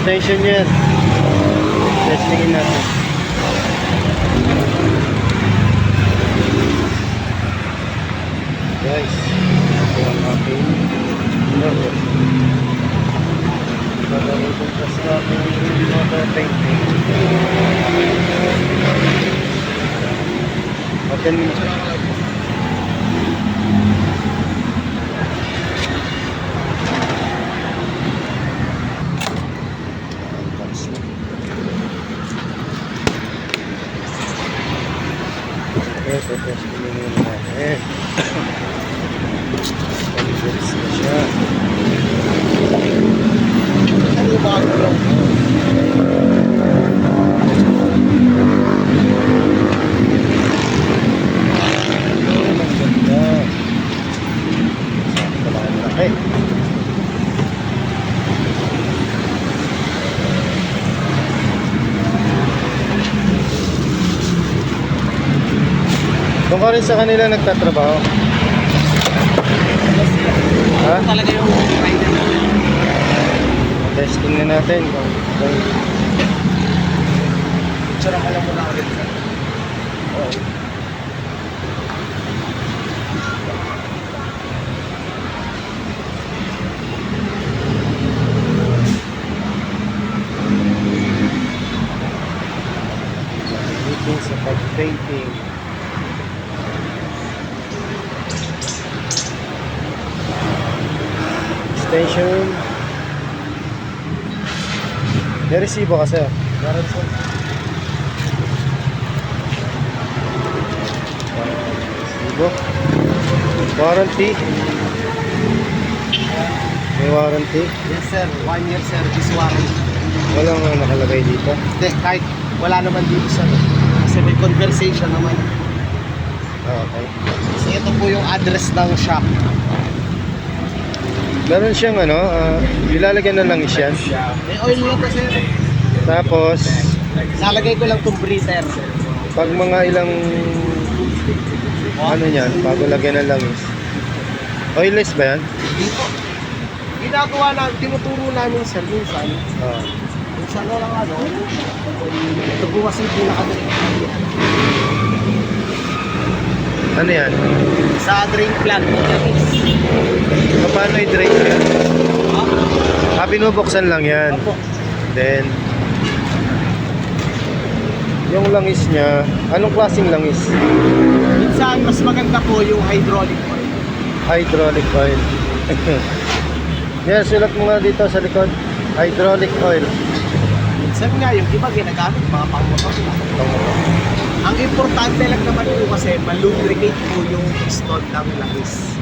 extension yan. Testingin natin. Guys, ito ang aking motor. Pagalitin pa sa aking motor painting. Open mo na. Ito, testing mo muna natin. Pag-fix na siya. Ano ba ako lang? Ang ganda. Sakto lang ang laki. Doon ka rin sa kanila nagtatrabaho? Ha? Talaga yung rider natin. Testing na natin. Tsara ka lang muna ulit. Oo. Meeting sa pag-painting. Extension. May resibo ka sir. Meron po. Resibo. Warranty. May warranty. Yes sir, 1 year service warranty. Walang nakalagay dito. Hindi, kahit wala naman dito sir. Kasi may conversation naman. Okay. Kasi ito po yung address ng shop. Meron siyang ilalagyan na lang yan. May oil nito sir. Tapos, Lalagay ko lang itong breather. pag mga ilang ano yan, bago lagyan ng langis. Oilless ba yan? Dito. Ginagawa namin, tinuturo namin sir minsan. Minsan na lang ito po kasi pinakadali. Ano yan? Sa drain plant po natin. Paano i-drain yan? Binubuksan lang yan. Opo. Then, yung langis niya, anong klaseng langis? Minsan, mas maganda po yung hydraulic oil. Hydraulic oil. Yan, sulat mo nga dito sa likod. Hydraulic oil. Minsan nga, yung iba ginagamit, mga pang-motor. Ang importante lang naman po kasi, malubricate po yung piston ng langis.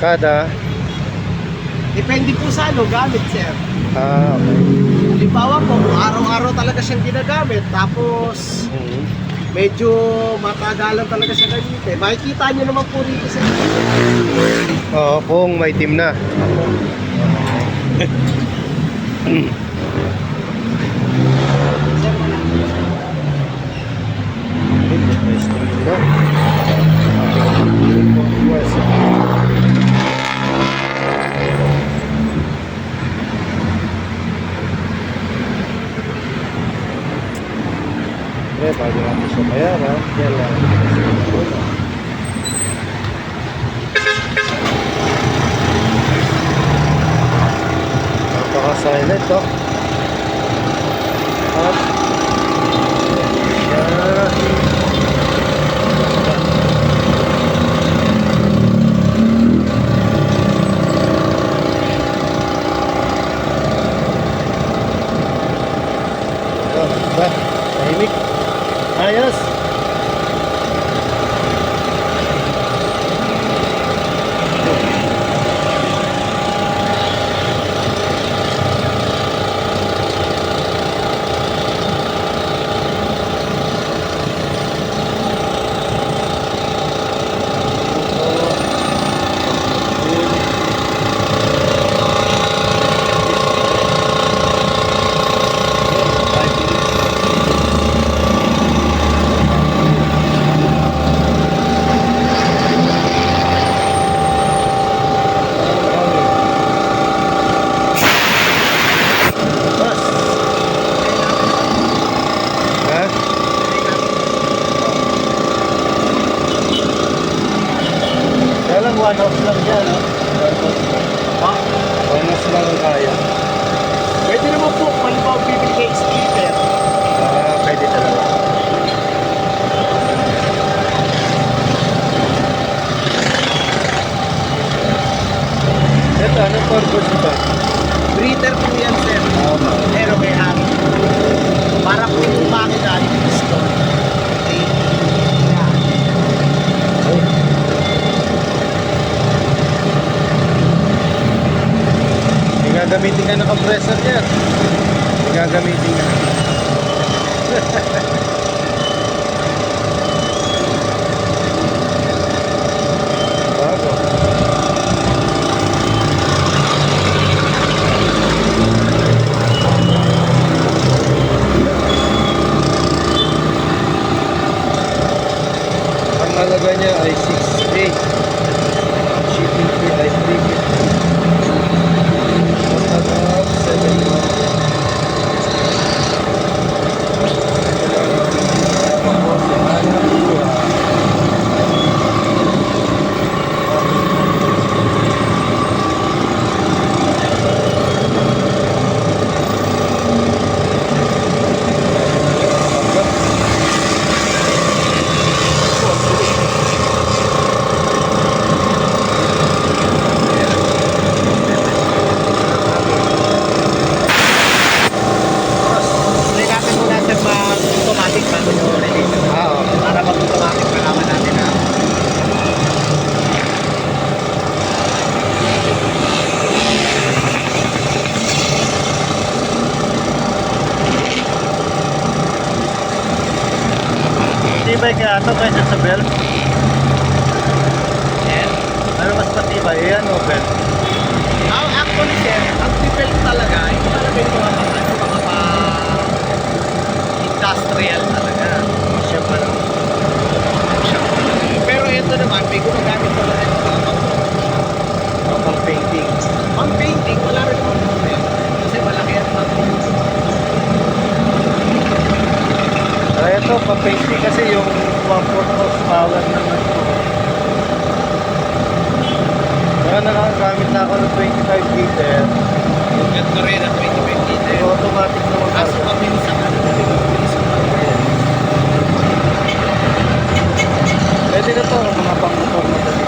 Kada? Depende po sa gamit, sir. Okay. Halimbawa po, kung araw-araw talaga siyang ginagamit, tapos medyo matagalan talaga siya gamitin. Makikita nyo naman po rito sir. Oo, kung may team na. Bago natin siya bayaran, yan lang. Napaka-silent to. At tahimik. Ayos. Anong purpose ito? Breather po yan, sir. Okay. Pero may hangin. Para po yung makina, yung piston. Okay. Yan. May gagamitin ka ng compressor niya. May gagamitin ka. Bago. Ang halaga niya ay 6.8. Shipping fee ay 3.50. Total of 7.1. Hindi natin muna, sir, mag-automatic bago nyo release. Okay. Para mag-automatic malaman natin na. Matibay kaya ito kaysa sa belt? Yes. Ano mas matibay? Ayan o belt. Actually, sir, ang triple talaga, ito talaga yung mga industrial talaga. Siya pa lang. Pero ito naman, may gumagamit talaga yung mga Pang painting. pang painting, wala rin naman problema. Kasi malaki ang mga Kaya ito, pang painting kasi yung 1/4 horsepower naman ito. Kaya nakagamit na ako ng 25 liter. ganito rin ang 25 liter. Yung automatic naman Kaso kasi. mabilis ang ano, mabilis ang Pwede na ito, mga pang-motor na dali.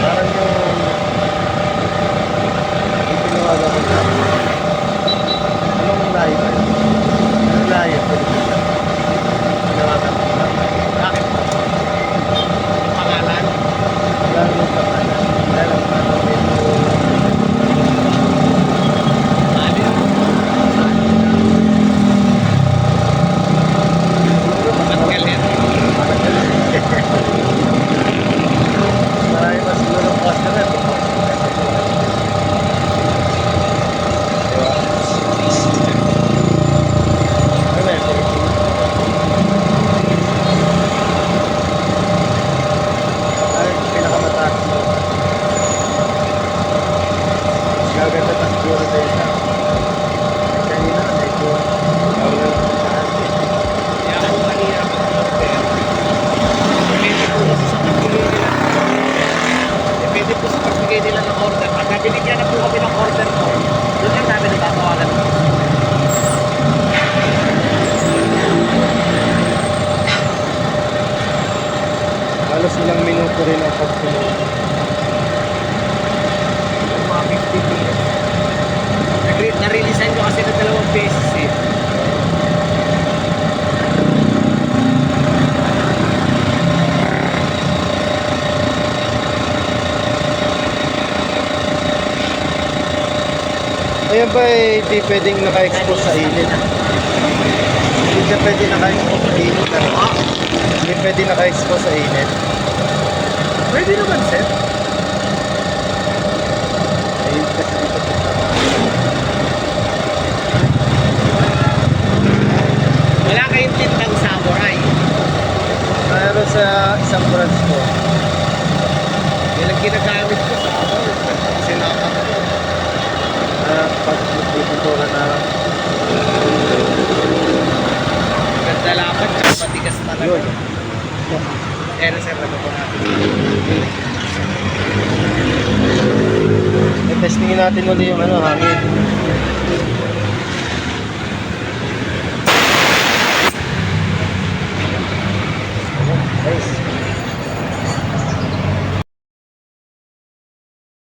Parang yung ipinawaga ko na. Anong layo ba yun? Anong layo? Pinawaga ko na. Bakit po? Yung pangalan? Wala nang pangalan. Wala nang pangalan. Ano yun? Matagal yan. Marami pa siguro ang customer. Diba? Ano yun? Ay, pinakamataas mo. Mas gaganda pa siguro sa isa. Kanina, medyo bawal ang taas eh. Kaya ako kanina mag-order. Depende po kasi sa pagbigay nila. Depende po sa pagbigay nila ng order. Pag binigyan na po kami ng order ko, doon lang namin nagtatawagan. Halos ilang minuto rin ang pagsunod. Mga 50 minutes. Na-releasean ko kasi na 2 beses eh. Ayan ba eh, di pwedeng naka-expose sa init? Hindi siya pwede naka-expose sa init. Ano? Hindi pwede naka-expose sa init. Pwede naman, sir. Ayun kasi dito sa Wala kayong tintang samurai. Mayroon sa isang branch ko. Yan ang ginagamit ko sa ako. Kasi nakakatawa. Yun. reserve na po natin. Testingin natin ulit yung ano, hangin.